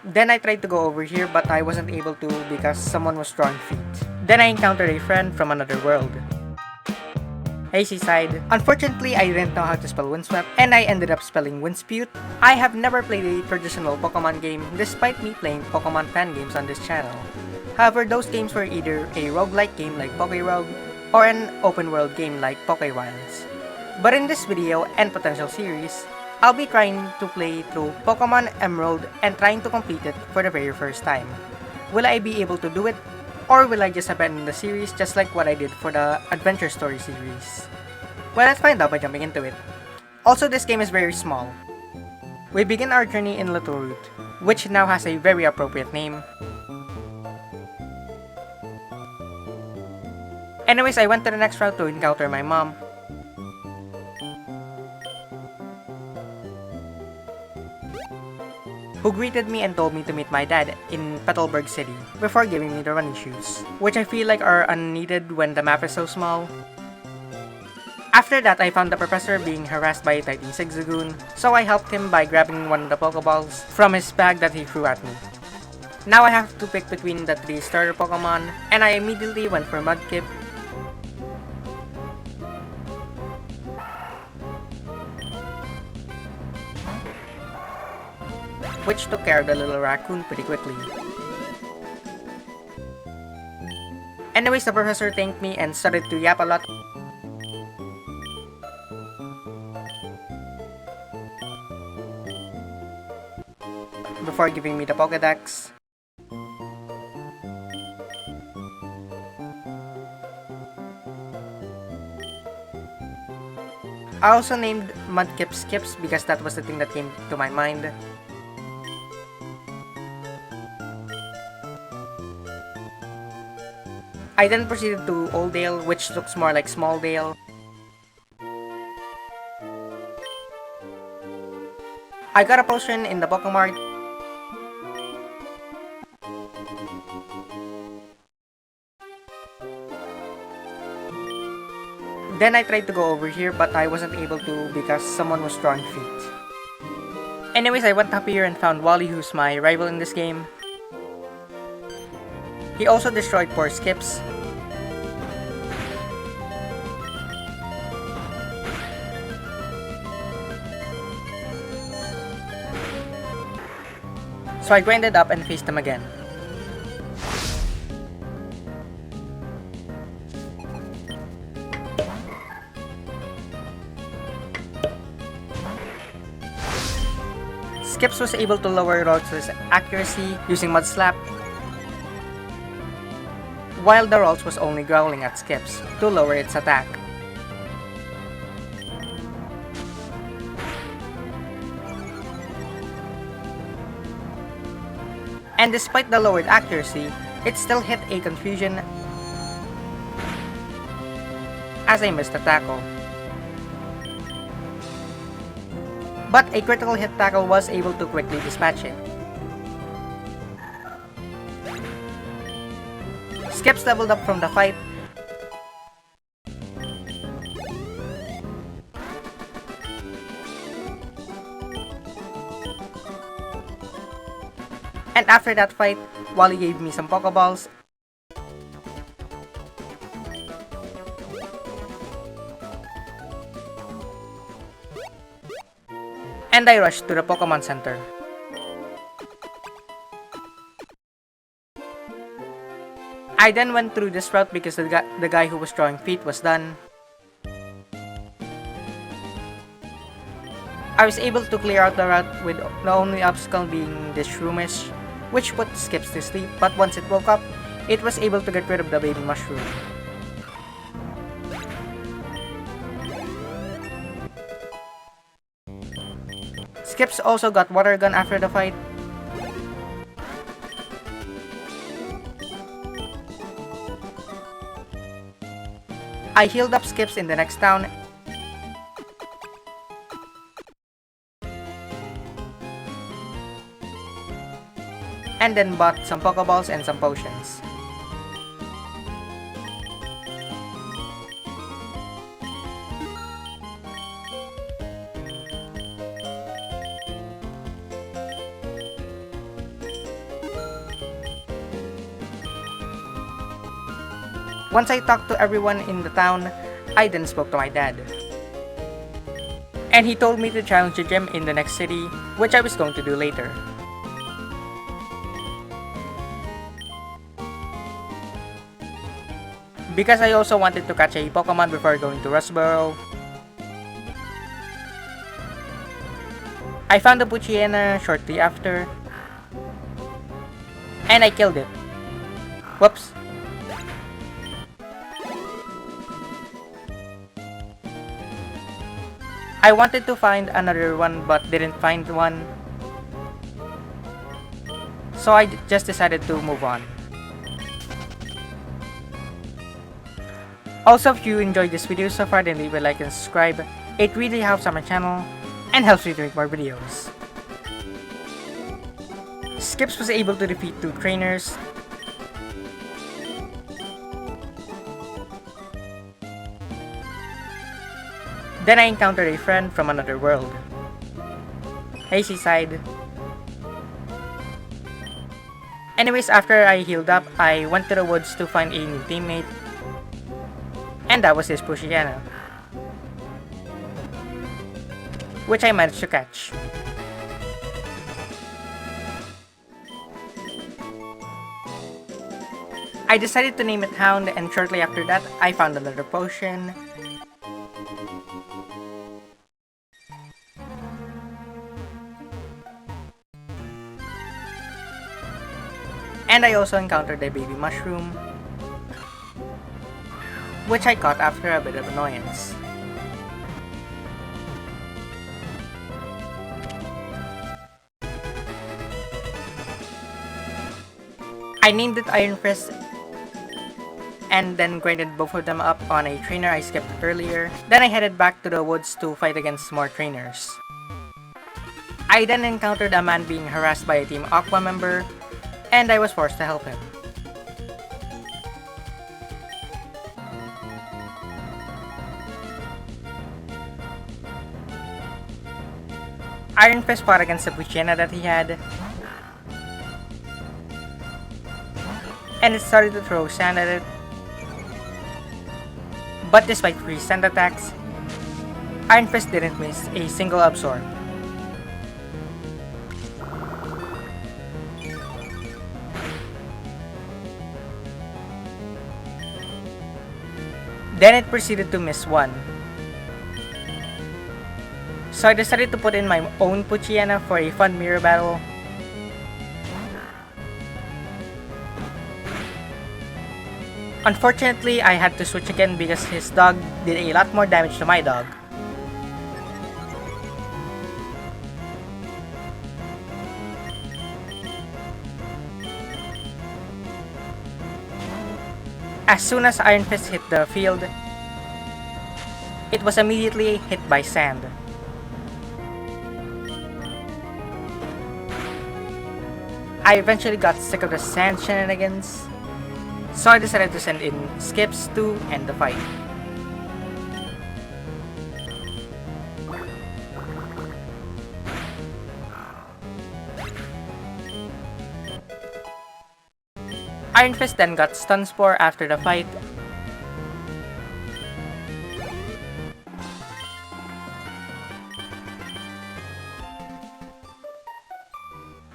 Then I tried to go over here but I wasn't able to because someone was drawing feet. Then I encountered a friend from another world. Hey Seaside. Unfortunately, I didn't know how to spell Windswept and I ended up spelling Winspute. I have never played a traditional Pokemon game despite me playing Pokemon fan games on this channel. However, those games were either a roguelike game like PokéRogue or an open world game like PokéWilds. But in this video and potential series, I'll be trying to play through Pokemon Emerald and trying to complete it for the very first time. Will I be able to do it? Or will I just abandon the series just like what I did for the Adventure Story series? Well, let's find out by jumping into it. Also, this game is very small. We begin our journey in Little Root, which now has a very appropriate name. Anyways, I went to the next route to encounter my mom, who greeted me and told me to meet my dad in Petalburg City before giving me the running shoes, which I feel like are unneeded when the map is so small. After that, I found the professor being harassed by a Titan Zigzagoon, so I helped him by grabbing one of the Pokeballs from his bag that he threw at me. Now I have to pick between the 3 starter Pokemon, and I immediately went for Mudkip, which took care of the little raccoon pretty quickly. Anyways, the professor thanked me and started to yap a lot. Before giving me the Pokédex. I also named Mudkip Skips because that was the thing that came to my mind. I then proceeded to Oldale, which looks more like Smalldale. I got a potion in the Pokemart. Then I tried to go over here but I wasn't able to because someone was drawing feet. Anyways, I went up here and found Wally, who's my rival in this game. He also destroyed poor Skips. So I grinded up and faced him again. Skips was able to lower Rolls' accuracy using Mud Slap, while the Rolls was only growling at Skips to lower its attack. And despite the lowered accuracy, it still hit a confusion as I missed the tackle. But a critical hit tackle was able to quickly dispatch it. Skips leveled up from the fight. And after that fight, Wally gave me some Pokeballs. And I rushed to the Pokemon Center. I then went through this route because the guy who was drawing feet was done. I was able to clear out the route with the only obstacle being this Shroomish, which put Skips to sleep, but once it woke up, it was able to get rid of the baby mushroom. Skips also got Water Gun after the fight. I healed up Skips in the next town. And then bought some Pokeballs and some potions. Once I talked to everyone in the town, I then spoke to my dad. And he told me to challenge the gym in the next city, which I was going to do later. Because I also wanted to catch a Pokemon before going to Rustboro, I found the Poochyena shortly after, and I killed it. Whoops. I wanted to find another one but didn't find one, so I just decided to move on. Also, if you enjoyed this video so far, then leave a like and subscribe. It really helps on my channel and helps me to make more videos. Skips was able to defeat 2 trainers. Then I encountered a friend from another world. Hey, Seaside. Anyways, after I healed up, I went to the woods to find a new teammate. And that was his Poochyena, which I managed to catch. I decided to name it Hound, and shortly after that, I found another potion. And I also encountered a baby mushroom, which I caught after a bit of annoyance. I named it Iron Fist and then grinded both of them up on a trainer I skipped earlier. Then I headed back to the woods to fight against more trainers. I then encountered a man being harassed by a Team Aqua member, and I was forced to help him. Iron Fist fought against the Poochyena that he had, and it started to throw sand at it. But despite 3 sand attacks, Iron Fist didn't miss a single absorb. Then it proceeded to miss 1. So I decided to put in my own Poochyena for a fun mirror battle. Unfortunately, I had to switch again because his dog did a lot more damage to my dog. As soon as Iron Fist hit the field, it was immediately hit by sand. I eventually got sick of the sand shenanigans, so I decided to send in Skips to end the fight. Iron Fist then got Stun Spore after the fight.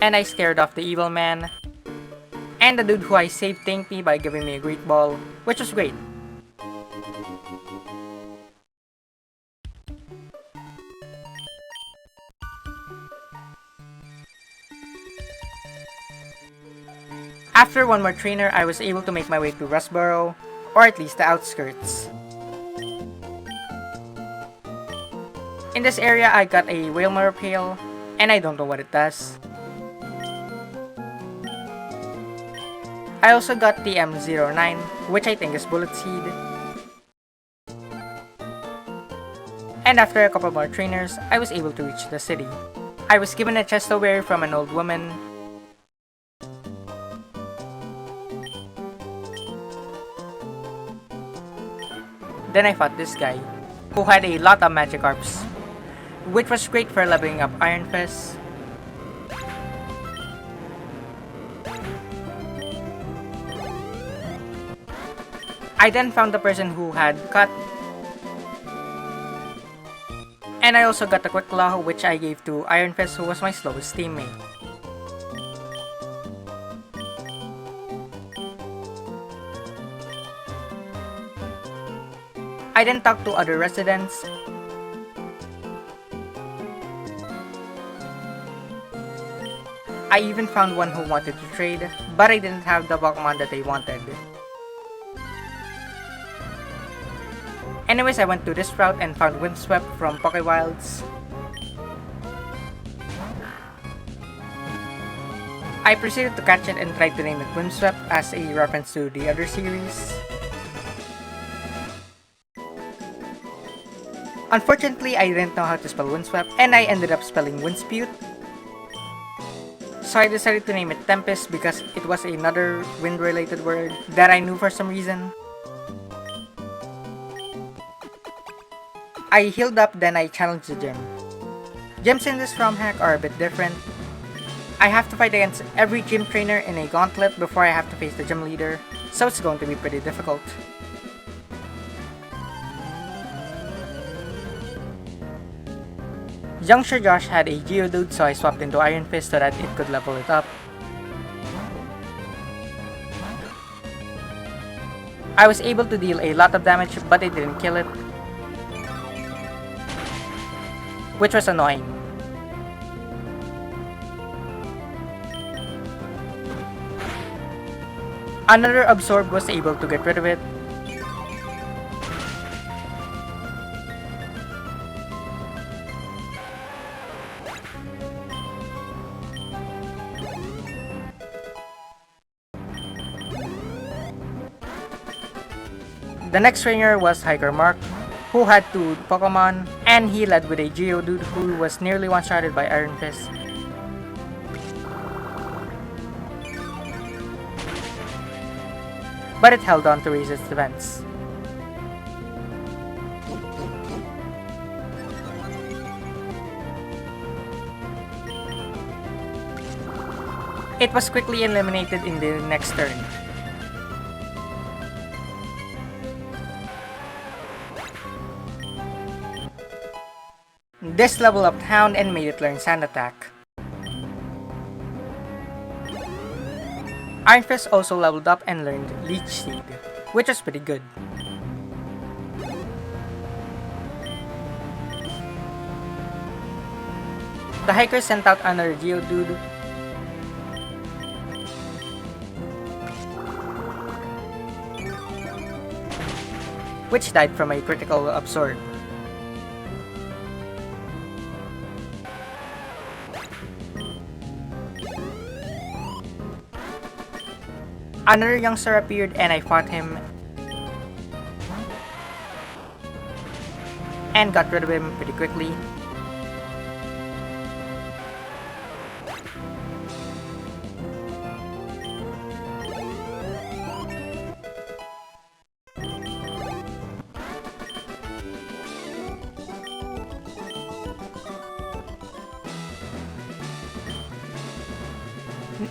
And I scared off the evil man. And the dude who I saved thanked me by giving me a Great Ball, which was great. After one more trainer, I was able to make my way to Rustboro, or at least the outskirts. In this area, I got a Whalmer Pail, and I don't know what it does. I also got the M09, which I think is Bullet Seed. And after a couple more trainers, I was able to reach the city. I was given a chest to wear from an old woman. Then I fought this guy, who had a lot of Magikarps, which was great for leveling up Iron Fist. I then found the person who had cut, and I also got a quick claw which I gave to Iron Fist, who was my slowest teammate. I then talked to other residents. I even found one who wanted to trade, but I didn't have the Pokemon that they wanted. Anyways, I went to this route and found Windswept from Pokewilds. I proceeded to catch it and tried to name it Windswept as a reference to the other series. Unfortunately, I didn't know how to spell Windswept, and I ended up spelling Windspute. So I decided to name it Tempest because it was another wind-related word that I knew for some reason. I healed up, then I challenged the gym. Gyms in this romhack are a bit different. I have to fight against every gym trainer in a gauntlet before I have to face the gym leader, so it's going to be pretty difficult. Youngster Josh had a Geodude, so I swapped into Iron Fist so that it could level it up. I was able to deal a lot of damage, but it didn't kill it, which was annoying. Another Absorb was able to get rid of it. The next trainer was Hiker Mark, who had 2 Pokemon, and he led with a Geodude who was nearly one-shotted by Iron Fist. But it held on to raise its defense. It was quickly eliminated in the next turn. This leveled up Hound and made it learn Sand Attack. Iron Fist also leveled up and learned Leech Seed, which was pretty good. The Hiker sent out another Geodude, which died from a critical Absorb. Another youngster appeared and I fought him and got rid of him pretty quickly.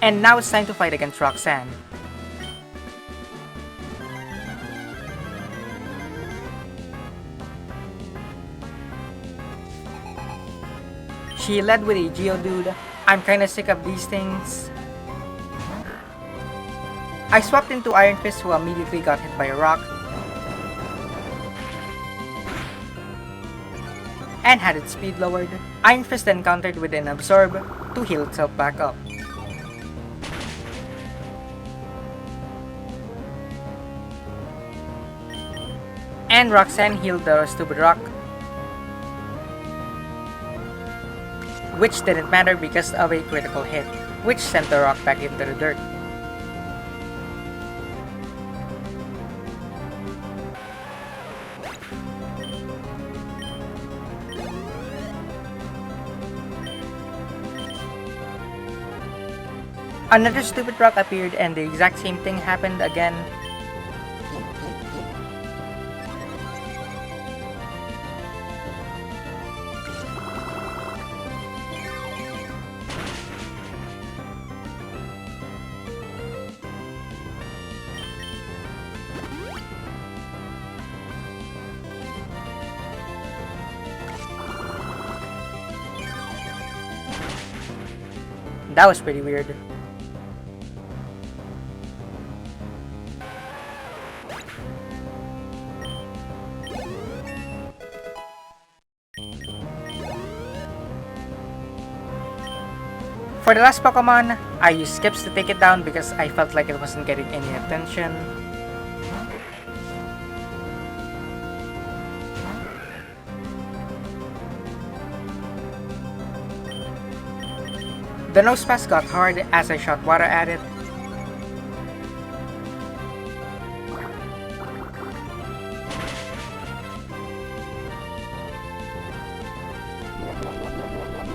And now it's time to fight against Roxanne. She led with a Geodude. I'm kinda sick of these things. I swapped into Iron Fist, who immediately got hit by a rock and had its speed lowered. Iron Fist then countered with an Absorb to heal itself back up. And Roxanne healed the stupid rock, which didn't matter because of a critical hit, which sent the rock back into the dirt. Another stupid rock appeared and the exact same thing happened again. That was pretty weird. For the last Pokemon, I used Skips to take it down because I felt like it wasn't getting any attention. The nose pass got hard as I shot water at it.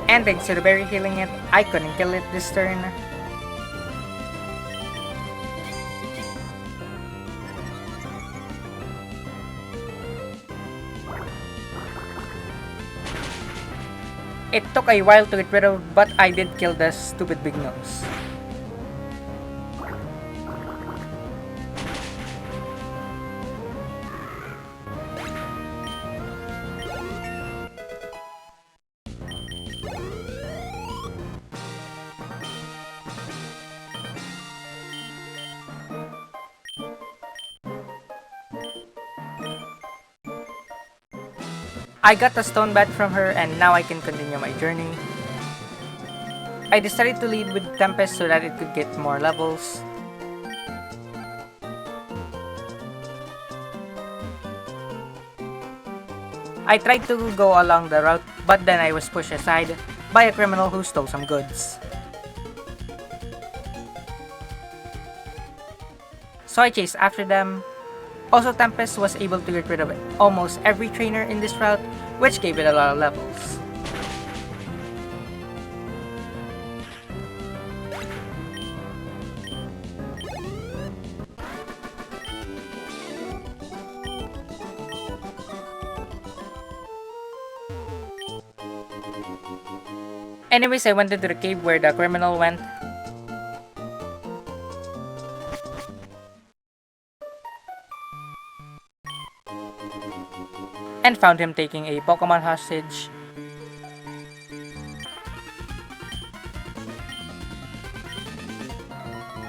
And thanks to the berry healing it, I couldn't kill it this turn. It took a while to get rid of, but I did kill the stupid big nose. I got the stone bat from her and now I can continue my journey. I decided to lead with Tempest so that it could get more levels. I tried to go along the route, but then I was pushed aside by a criminal who stole some goods. So I chased after them. Also, Tempest was able to get rid of almost every trainer in this route, which gave it a lot of levels. Anyways, I went into the cave where the criminal went. And found him taking a Pokemon hostage.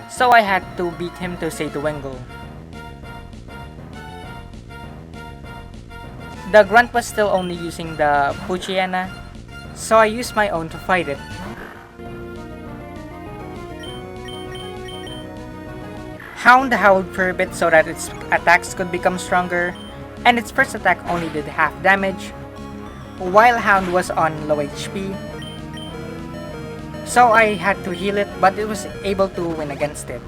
So I had to beat him to save the Wingull. The grunt was still only using the Poochyena, so I used my own to fight it. Hound howled for a bit so that its attacks could become stronger, and its first attack only did half damage, while Hound was on low HP. So I had to heal it, but it was able to win against it.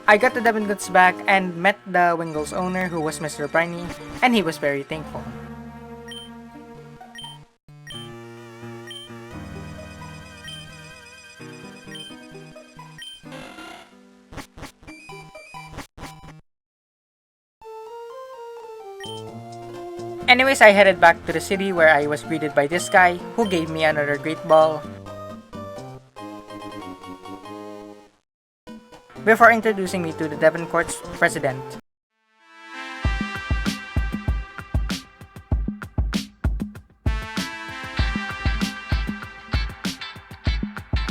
I got the Devon goods back and met the Wingull's owner, who was Mr. Briny, and he was very thankful. Anyways, I headed back to the city where I was greeted by this guy, who gave me another Great Ball, before introducing me to the Devon Court's president,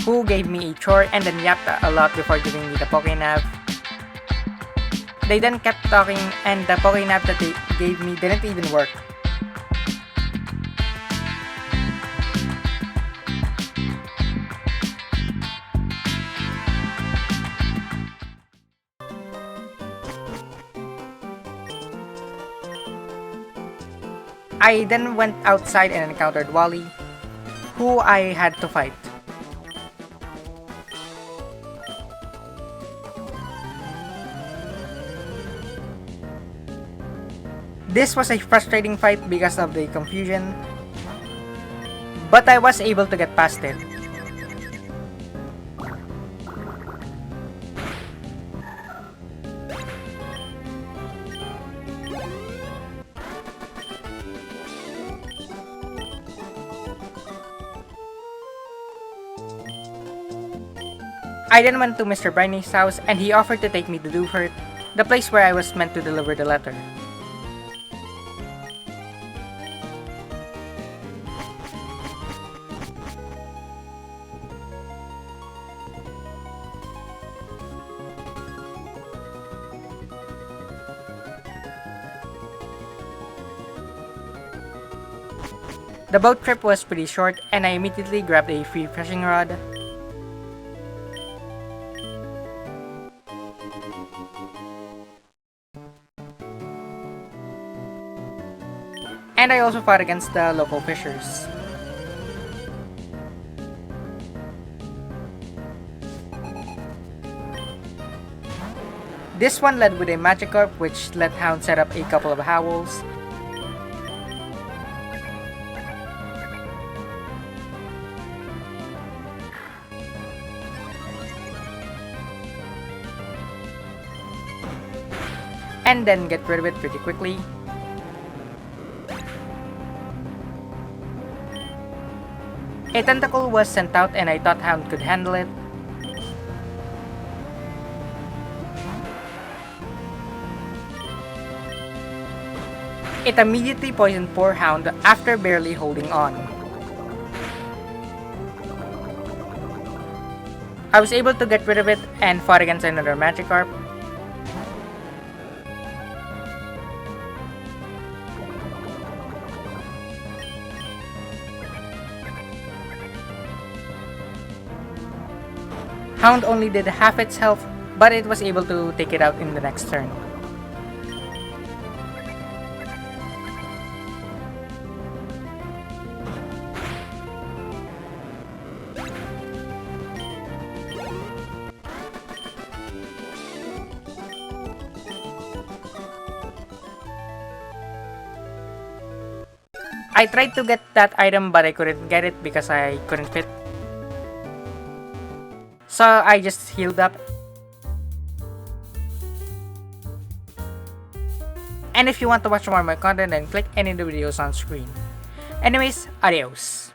who gave me a chore and then yapped a lot before giving me the Pokénav. They then kept talking and the Pokénav that they gave me didn't even work. I then went outside and encountered Wally, who I had to fight. This was a frustrating fight because of the confusion, but I was able to get past it. I then went to Mr. Briney's house and he offered to take me to Duvert, the place where I was meant to deliver the letter. The boat trip was pretty short and I immediately grabbed a free fishing rod. And I also fought against the local fishers. This one led with a Magikarp which let Hound set up a couple of howls. And then get rid of it pretty quickly. A tentacle was sent out and I thought Hound could handle it. It immediately poisoned poor Hound after barely holding on. I was able to get rid of it and fought against another Magikarp. Hound only did half its health, but it was able to take it out in the next turn. I tried to get that item but I couldn't get it because I couldn't fit. So I just healed up. And if you want to watch more of my content, then click any of the videos on screen. Anyways, adios.